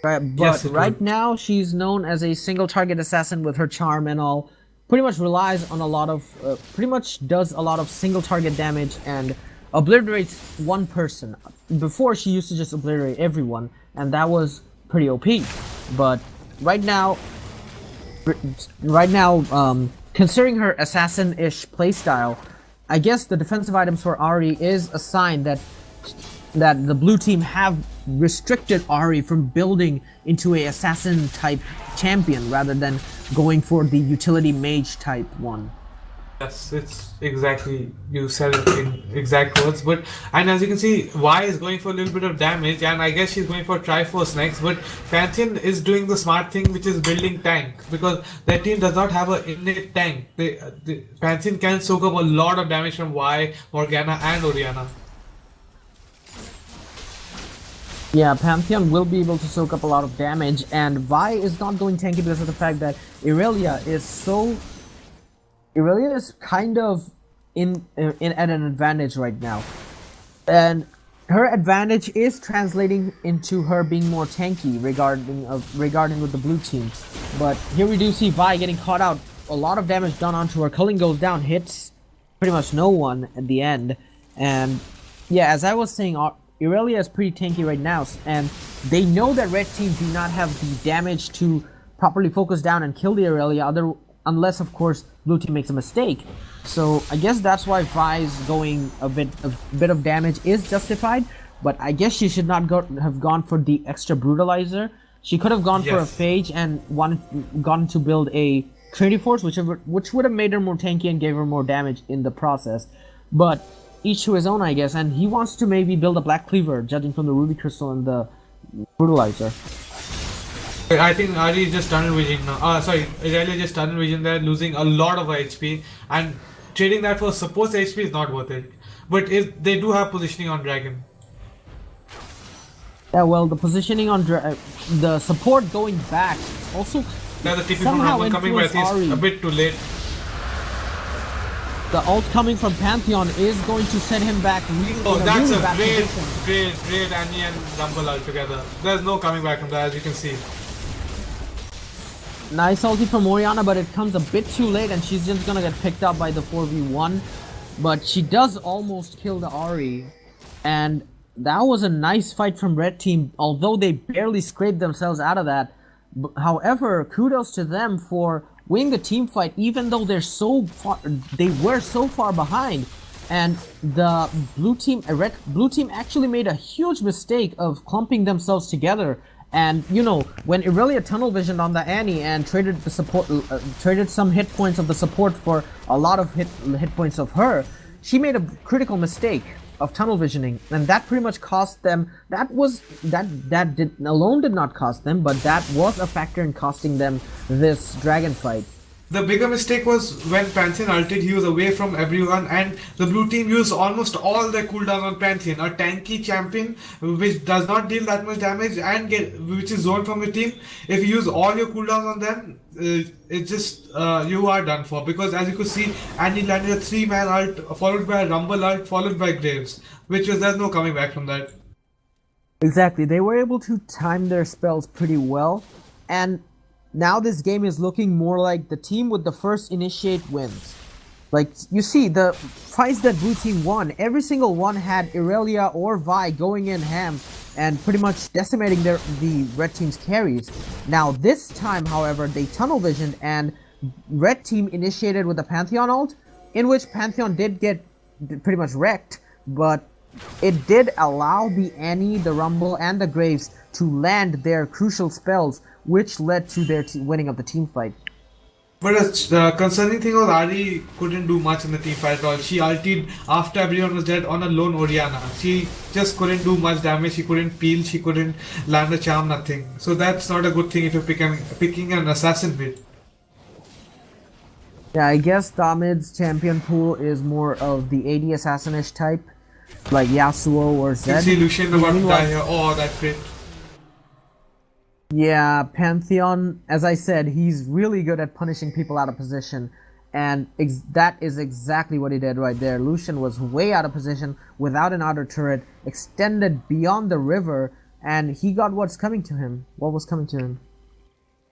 But Yes, it right would. now, she's known as a single target assassin with her charm and all. Pretty much relies on a lot of, pretty much does a lot of single target damage and obliterates one person. Before, she used to just obliterate everyone, and that was pretty OP. But right now, considering her assassin-ish playstyle, I guess the defensive items for Ari is a sign that the blue team have restricted Ari from building into a assassin type champion rather than going for the utility mage type one. Yes, it's exactly, you said it in exact words. But and as you can see, Y is going for a little bit of damage, and I guess she's going for Triforce next. But Pantheon is doing the smart thing, which is building tank, because their team does not have an innate tank. Pantheon can soak up a lot of damage from Y, Morgana, and Oriana. Yeah, Pantheon will be able to soak up a lot of damage, and Vi is not going tanky because of the fact that Irelia is kind of in at an advantage right now, and her advantage is translating into her being more tanky regarding with the blue team. But here we do see Vi getting caught out. A lot of damage done onto her. Culling goes down, hits pretty much no one at the end, and yeah, as I was saying, Irelia is pretty tanky right now, and they know that red team do not have the damage to properly focus down and kill the Irelia, unless of course blue team makes a mistake. So I guess that's why Vi's going a bit of damage is justified, but I guess she should not have gone for the extra brutalizer. She could have gone for a phage and gone to build a Trinity Force, which would have made her more tanky and gave her more damage in the process. But each to his own, I guess, and he wants to maybe build a Black Cleaver, judging from the Ruby Crystal and the Brutalizer. I think Ari is just tunnel vision now. Sorry, Irelia just tunnel vision there, losing a lot of HP, and trading that for supposed HP is not worth it. But if they do have positioning on Dragon. Yeah, well, the positioning on the support going back also. Yeah, the TP from Rumble coming, but he's a bit too late. The ult coming from Pantheon is going to send him back. That's a great Annie and Rumble ult together. There's no coming back from that, as you can see. Nice ulti from Oriana, but it comes a bit too late, and she's just gonna get picked up by the 4v1. But she does almost kill the Ahri, and that was a nice fight from red team, although they barely scraped themselves out of that. However, kudos to them for winning the team fight, even though they were so far behind, and the blue team actually made a huge mistake of clumping themselves together. And you know, when Irelia tunnel visioned on the Annie and traded the support, traded some hit points of the support for a lot of hit points of her, she made a critical mistake of tunnel visioning, and that pretty much cost them. That did not cost them, but that was a factor in costing them this dragon fight. The bigger mistake was when Pantheon ulted, he was away from everyone, and the blue team used almost all their cooldowns on Pantheon, a tanky champion which does not deal that much damage and which is zoned from the team. If you use all your cooldowns on them, it's just you are done for, because as you could see, Annie landed a 3-man ult followed by a Rumble ult followed by Graves, there's no coming back from that. Exactly, they were able to time their spells pretty well, and now this game is looking more like the team with the first initiate wins. Like, you see, the fights that blue team won, every single one had Irelia or Vi going in ham and pretty much decimating the red team's carries. Now this time, however, they tunnel visioned and red team initiated with the Pantheon ult, in which Pantheon did get pretty much wrecked, but it did allow the Annie, the Rumble, and the Graves to land their crucial spells, which led to their winning of the team fight. But the concerning thing was Ari couldn't do much in the team fight at all. She ulted after everyone was dead on a lone Oriana. She just couldn't do much damage, she couldn't peel, she couldn't land a charm, nothing. So that's not a good thing if you're picking an assassin build. Yeah, I guess Damid's champion pool is more of the AD assassin-ish type, like Yasuo or Zed. You see Lucian about to die here. Oh, that crit. Yeah, Pantheon, as I said, he's really good at punishing people out of position, and that is exactly what he did right there. Lucian was way out of position without an outer turret, extended beyond the river, and he got what's coming to him. What was coming to him?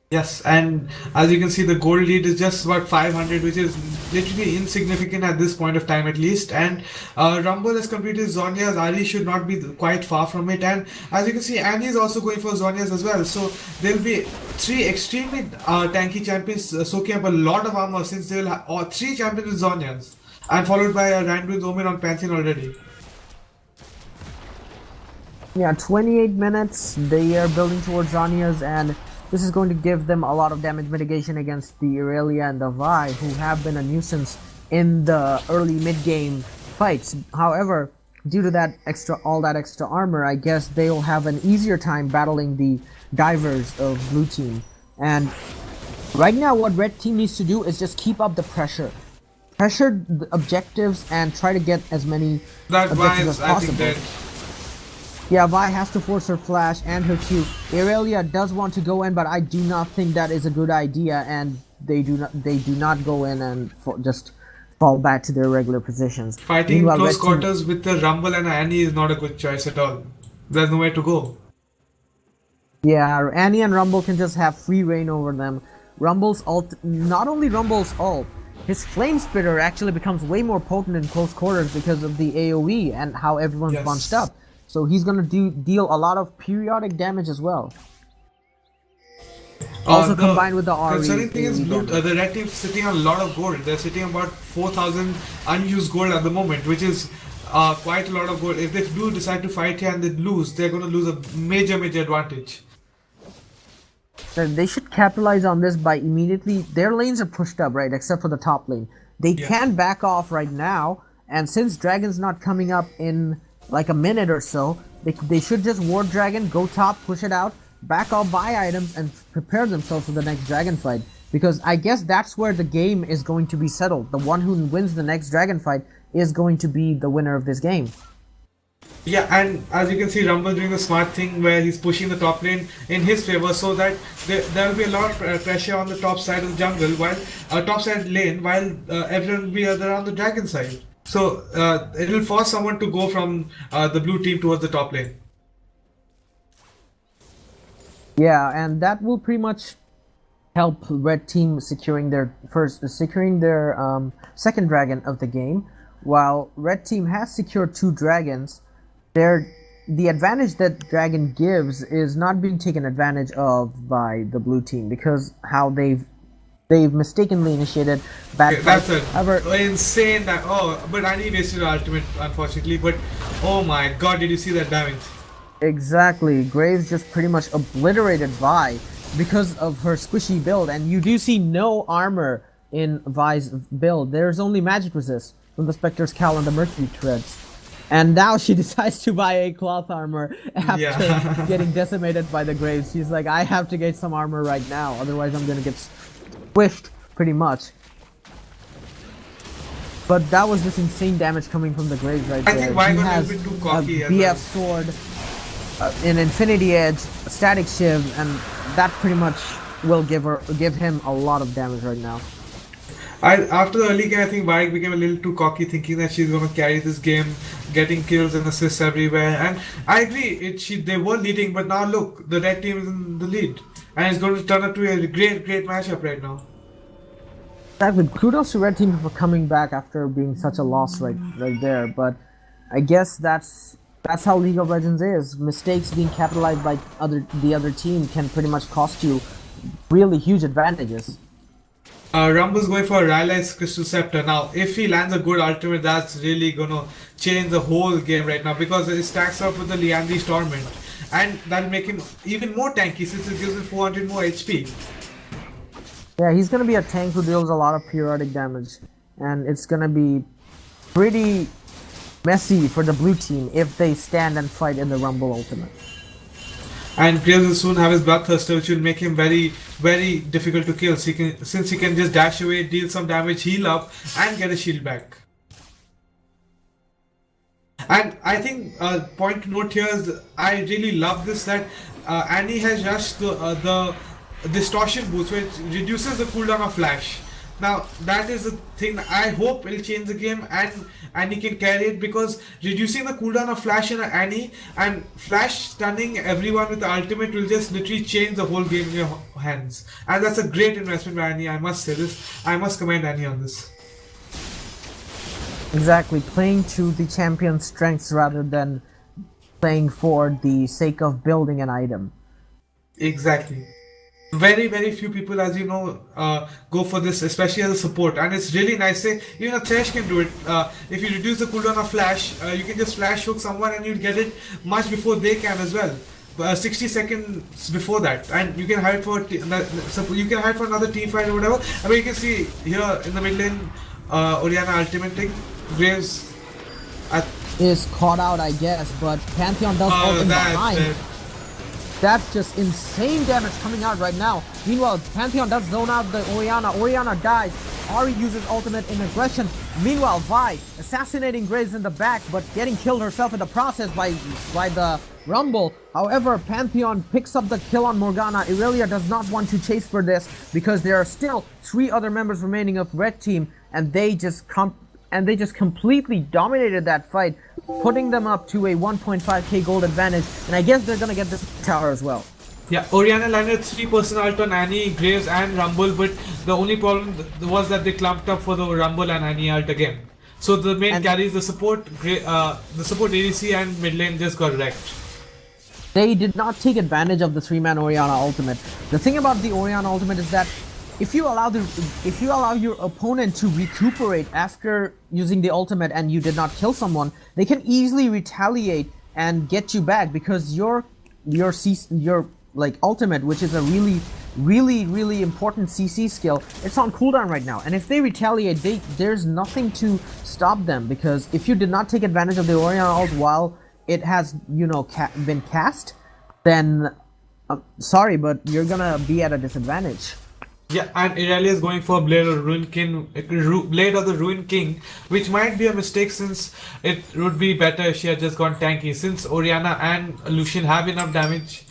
Yes, and as you can see, the gold lead is just about 500, which is literally insignificant at this point of time at least. And Rumble has completed Zhonya's. Ari should not be quite far from it. And as you can see, Annie is also going for Zhonya's as well. So there'll be 3 extremely tanky champions soaking up a lot of armor, since they will have 3 champions with Zhonya's. And followed by a Randuin's Omen on Pantheon already. Yeah, 28 minutes. They are building towards Zhonya's, and this is going to give them a lot of damage mitigation against the Irelia and the Vi, who have been a nuisance in the early mid-game fights. However, due to all that extra armor, I guess they'll have an easier time battling the divers of blue team. And right now, what red team needs to do is just keep up the pressure. Pressure the objectives and try to get as many objectives as possible. Yeah, Vi has to force her flash and her Q. Aurelia does want to go in, but I do not think that is a good idea, and they do not go in and just fall back to their regular positions. Fighting close quarters with the Rumble and Annie is not a good choice at all. There's nowhere to go. Yeah, Annie and Rumble can just have free reign over them. Rumble's ult, not only Rumble's ult, his Flame Spitter actually becomes way more potent in close quarters because of the AoE and how everyone's bunched up. So he's gonna deal a lot of periodic damage as well. Also combined with the RE. Concerning thing is, the red team is sitting on a lot of gold. They're sitting on about 4,000 unused gold at the moment, which is quite a lot of gold. If they do decide to fight here and they lose, they're gonna lose a major advantage. They should capitalize on this by immediately. Their lanes are pushed up, right? Except for the top lane. They can back off right now, and since Dragon's not coming up in like a minute or so, they should just ward Dragon, go top, push it out, back off, buy items, and prepare themselves for the next Dragon fight. Because I guess that's where the game is going to be settled. The one who wins the next Dragon fight is going to be the winner of this game. Yeah, and as you can see, Rumble doing the smart thing where he's pushing the top lane in his favor, so that there will be a lot of pressure on the top side of the jungle, while top side lane, while everyone will be around the Dragon side. So it will force someone to go from the blue team towards the top lane. Yeah, and that will pretty much help red team securing their second dragon of the game, while red team has secured 2 dragons. The advantage that dragon gives is not being taken advantage of by the blue team because how they've mistakenly initiated bad fights. That's insane that but Annie wasted her ultimate, unfortunately. But oh my god, did you see that damage? Exactly, Graves just pretty much obliterated Vi because of her squishy build, and you do see no armor in Vi's build. There's only magic resist from the Spectre's Cowl and the Mercury Treads. And now she decides to buy a cloth armor after getting decimated by the Graves. She's like, I have to get some armor right now, otherwise I'm gonna get squished pretty much. But that was just insane damage coming from the Graves right there. I think Vigon has been too cocky. A BF sword, an Infinity Edge, a Static Shiv, and that pretty much will give him a lot of damage right now. After the early game, I think Varric became a little too cocky, thinking that she's going to carry this game, getting kills and assists everywhere. And I agree, they were leading, but now look, the red team is in the lead, and it's going to turn out to be a great matchup right now. Exactly. Kudos to red team for coming back after being such a loss right there. But I guess that's how League of Legends is. Mistakes being capitalized by the other team can pretty much cost you really huge advantages. Rumble's going for a Rylai's Crystal Scepter. Now, if he lands a good ultimate, that's really gonna change the whole game right now, because it stacks up with the Liandry's Torment, and that'll make him even more tanky since it gives him 400 more HP. Yeah, he's gonna be a tank who deals a lot of periodic damage, and it's gonna be pretty messy for the blue team if they stand and fight in the Rumble ultimate. And Graves will soon have his Bloodthirster, which will make him very, very difficult to kill, since he can just dash away, deal some damage, heal up, and get a shield back. And I think point to note here is, I really love this, that Annie has rushed the distortion boost, which reduces the cooldown of Flash. Now that is the thing. I hope it'll change the game and Annie can carry it, because reducing the cooldown of Flash in Annie and Flash stunning everyone with the ultimate will just literally change the whole game in your hands. And that's a great investment by Annie, I must say this. I must commend Annie on this. Exactly, playing to the champion's strengths rather than playing for the sake of building an item. Exactly. Very, very few people, as you know, go for this, especially as a support, and it's really nice. Say, even a Thresh can do it. If you reduce the cooldown of Flash, you can just flash hook someone and you'll get it much before they can as well. 60 seconds before that, and you can hide for another team fight or whatever. I mean, you can see here in the mid lane, Orianna ultimating Graves at Is caught out, I guess, but Pantheon does ult in behind. dead. That's just insane damage coming out right now. Meanwhile, Pantheon does zone out the Orianna. Orianna dies. Ahri uses ultimate in aggression. Meanwhile, Vi assassinating Graves in the back, but getting killed herself in the process by the Rumble. However, Pantheon picks up the kill on Morgana. Irelia does not want to chase for this because there are still 3 other members remaining of Red Team, and they just completely dominated that fight, putting them up to a 1.5k gold advantage, and I guess they're gonna get this tower as well. Yeah, Orianna landed 3% ult on Annie, Graves and Rumble, but the only problem was that they clumped up for the Rumble and Annie ult again. So the main carries, the support ADC and mid lane just got wrecked. They did not take advantage of the 3-man Orianna ultimate. The thing about the Orianna ultimate is that if you allow your opponent to recuperate after using the ultimate and you did not kill someone, they can easily retaliate and get you back because your like ultimate, which is a really important CC skill, it's on cooldown right now. And if they retaliate, there's nothing to stop them, because if you did not take advantage of the Orianna ult while it has, you know, been cast, then sorry, but you're gonna be at a disadvantage. Yeah, and Irelia is going for Blade of the Ruin King, which might be a mistake since it would be better if she had just gone tanky, since Orianna and Lucian have enough damage.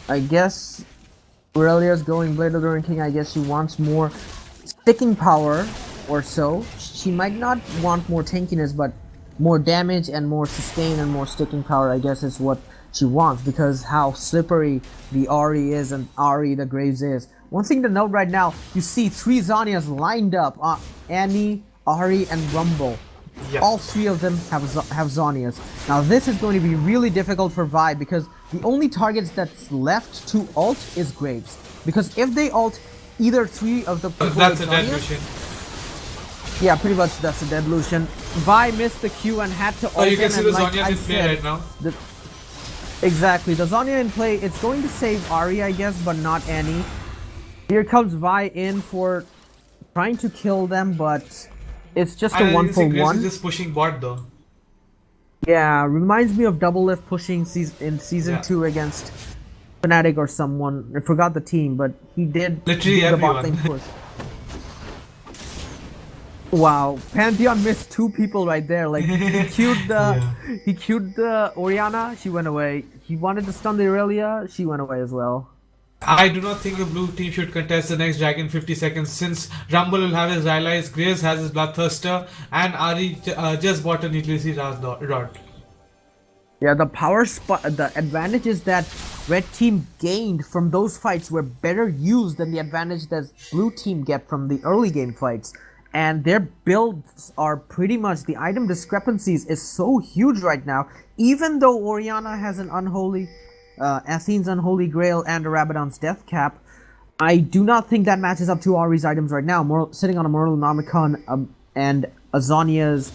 I guess Irelia's going Blade of the Ruin King. I guess she wants more sticking power or so. She might not want more tankiness, but more damage and more sustain and more sticking power, I guess, is what she wants, because how slippery the Ahri is and Ahri the Graves is. One thing to note right now, you see 3 Zhonya's lined up, Annie, Ahri and Rumble. Yep. All 3 of them have Zhonya's. Now this is going to be really difficult for Vi, because the only targets that's left to ult is Graves. Because if they ult either 3 of the people that's with a dead Zhonya's, Lucian. yeah, pretty much that's a dead Lucian. Vi missed the Q and had to ult. Oh, you can see the like Zhonya's in play right now. Exactly, the Zhonya in play, it's going to save Ahri, I guess, but not Annie. Here comes Vi in for trying to kill them, but it's just a 1-for-1. Is just pushing bot though. Yeah, reminds me of Double Lift pushing in season 2 against Fnatic or someone. I forgot the team, but he did literally the bot lane push. Wow, Pantheon missed 2 people right there. Like he queued the Orianna, she went away. He wanted to stun the Irelia, she went away as well. I do not think the blue team should contest the next dragon 50 seconds, since Rumble will have his Rylai's, Graves has his Bloodthirster, and Ahri just bought an Idlisi Rod. Yeah, the advantages that Red Team gained from those fights were better used than the advantage that Blue Team get from the early game fights. And their builds are pretty much, the item discrepancies is so huge right now. Even though Orianna has an Athene's Unholy Grail and a Rabadon's Death Cap, I do not think that matches up to Ahri's items right now. Sitting on a Mortal Nomicon and a Zhonya's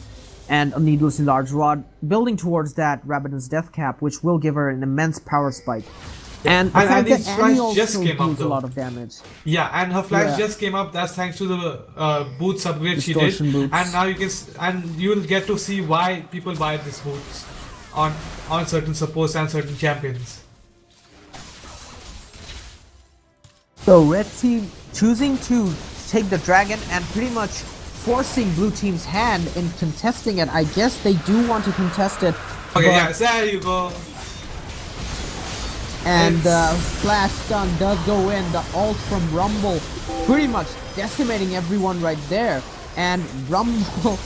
and a Needlessly Large Rod, building towards that Rabadon's Death Cap, which will give her an immense power spike. And the fact that Annie also deals a lot of damage. Yeah, and her flash just came up. That's thanks to the boots upgrade she did. Boots. And now you'll get to see why people buy these boots on certain supports and certain champions. So Red Team choosing to take the dragon and pretty much forcing Blue Team's hand in contesting it. I guess they do want to contest it. Okay, yeah, there you go. And flash stun does go in. The ult from Rumble pretty much decimating everyone right there. And Rumble...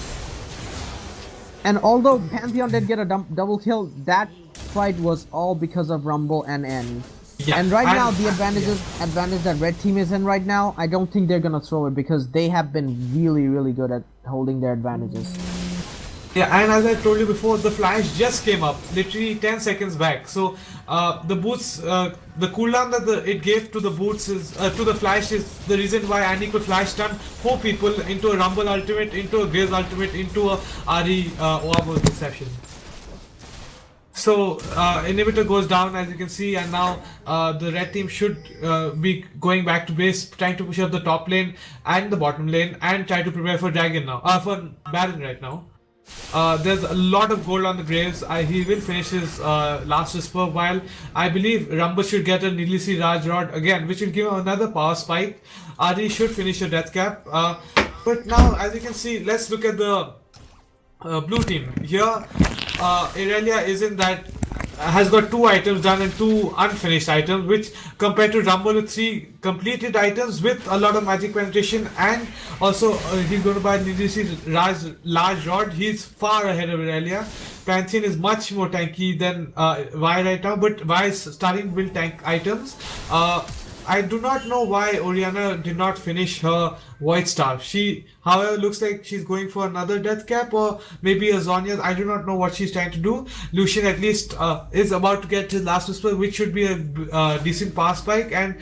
And although Pantheon did get a double kill, that fight was all because of Rumble and Annie. Yeah, and right now, the advantage that Red Team is in right now, I don't think they're gonna throw it, because they have been really good at holding their advantages. Yeah, and as I told you before, the flash just came up, literally 10 seconds back. So the boots, the cooldown that it gave to the boots is to the flash is the reason why Annie could flash stun 4 people into a Rumble ultimate, into a Graves ultimate, into a Ahri Oabo's Deception. So inhibitor goes down, as you can see, and now the red team should be going back to base, trying to push up the top lane and the bottom lane, and try to prepare for dragon now, for baron right now. There's a lot of gold on the graves. He will finish his last whisper, while I believe Rumble should get a Nilisi Raj Rod again, which will give him another power spike. Ari should finish a death cap. But now, as you can see, let's look at the blue team. Here, Irelia isn't that has got 2 items done and 2 unfinished items, which compared to Rumble with 3 completed items with a lot of magic penetration, and also he's going to buy Nidisi large rod. He's far ahead of Irelia. Pantheon is much more tanky than Vi right now, but Vi is starting to build tank items. I do not know why Orianna did not finish her Void Staff. She, however, looks like she's going for another Death Cap or maybe a Zhonya's. I do not know what she's trying to do. Lucian at least is about to get his last whisper, which should be a decent pass spike, and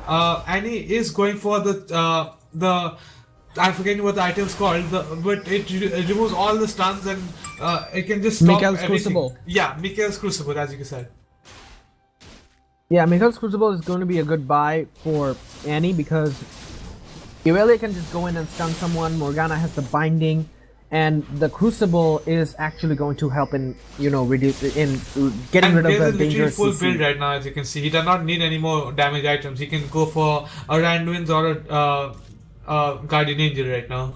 Annie is going for the I'm forgetting what the item's called, but it removes all the stuns and it can just stop Mikael's everything. Crucible. Yeah, Mikael's Crucible, as you said. Yeah, Mikael's Crucible is going to be a good buy for Annie because Irelia can just go in and stun someone, Morgana has the binding, and the Crucible is actually going to help in, getting rid of the dangerous full CC. build right now, as you can see. He does not need any more damage items. He can go for a Randuin's or a Guardian Angel right now.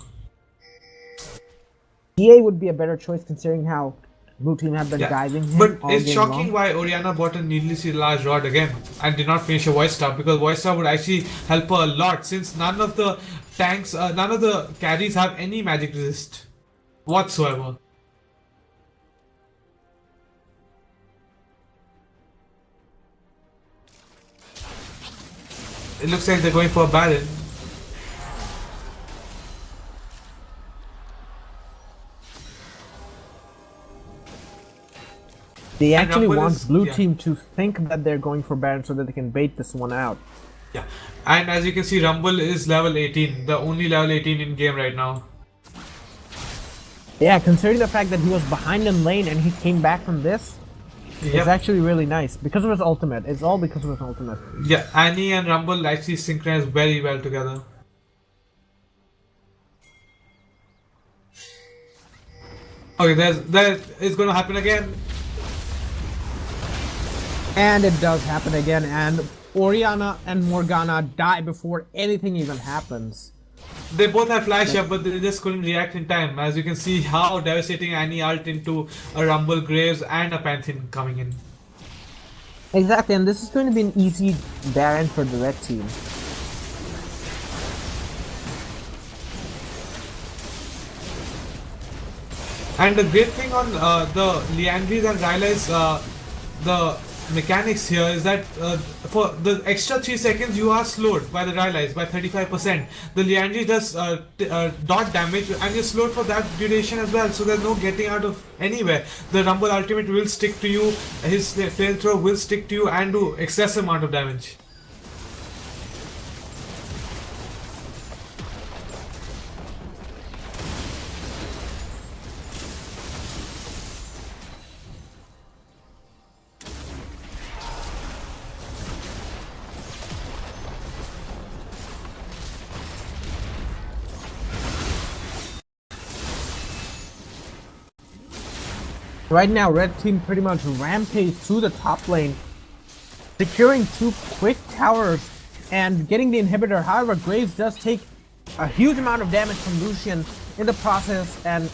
DA would be a better choice considering how blue team have been diving him But all it's game shocking long. why Orianna bought a needlessly large rod again and did not finish a Void Staff, because Void Staff would actually help her a lot, since none of the tanks, none of the carries have any magic resist whatsoever. It looks like they're going for a Baron. They actually want blue yeah. team to think that they're going for Baron so that they can bait this one out. Yeah, and as you can see, Rumble is level 18, the only level 18 in game right now. Yeah, considering the fact that he was behind in lane and he came back from this, it's actually really nice because of his ultimate. It's all because of his ultimate. Yeah, Annie and Rumble actually synchronize very well together. Okay, that is going to happen again. And it does happen again, and Orianna and Morgana die before anything even happens. They both have flash up, but they just couldn't react in time. As you can see how devastating Annie ult into a Rumble Graves and a Pantheon coming in. Exactly, and this is going to be an easy Baron for the red team. And the great thing on the Liandry's and Rylai's the mechanics here is that for the extra 3 seconds you are slowed by the Rylai's by 35%. The Liandry does dot damage and you're slowed for that duration as well, so there's no getting out of anywhere. The Rumble ultimate will stick to you, his flamethrower will stick to you and do excessive amount of damage. Right now, red team pretty much rampage through the top lane, securing 2 quick towers and getting the inhibitor. However, Graves does take a huge amount of damage from Lucian in the process, and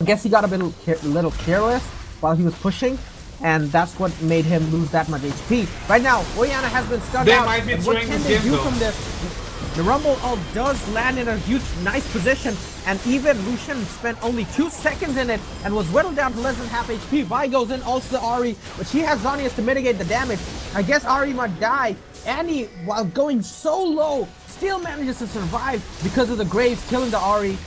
I guess he got a little careless while he was pushing, and that's what made him lose that much HP. Right now, Orianna has been stunned out. Might be What throwing can this they game, do though. from this? The Rumble ult does land in a huge, nice position, and even Lucian spent only 2 seconds in it and was whittled down to less than half HP. Vi goes in, ults the Ahri, but she has Zhonya's to mitigate the damage. I guess Ahri might die. Annie, while going so low, still manages to survive because of the Graves killing the Ahri,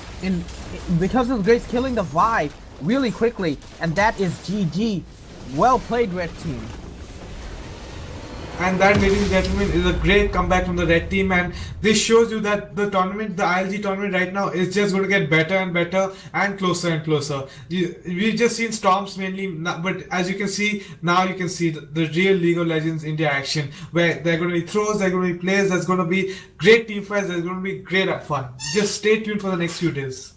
because of the Graves killing the Vi really quickly, and that is GG. Well played, red team. And that, ladies and gentlemen, is a great comeback from the red team, and this shows you that the tournament, the ILG tournament right now, is just going to get better and better and closer. We've just seen Storms mainly, but as you can see, now you can see the real League of Legends India action, where there are going to be throws, there are going to be plays, there's going to be great team fights, there's going to be great fun. Just stay tuned for the next few days.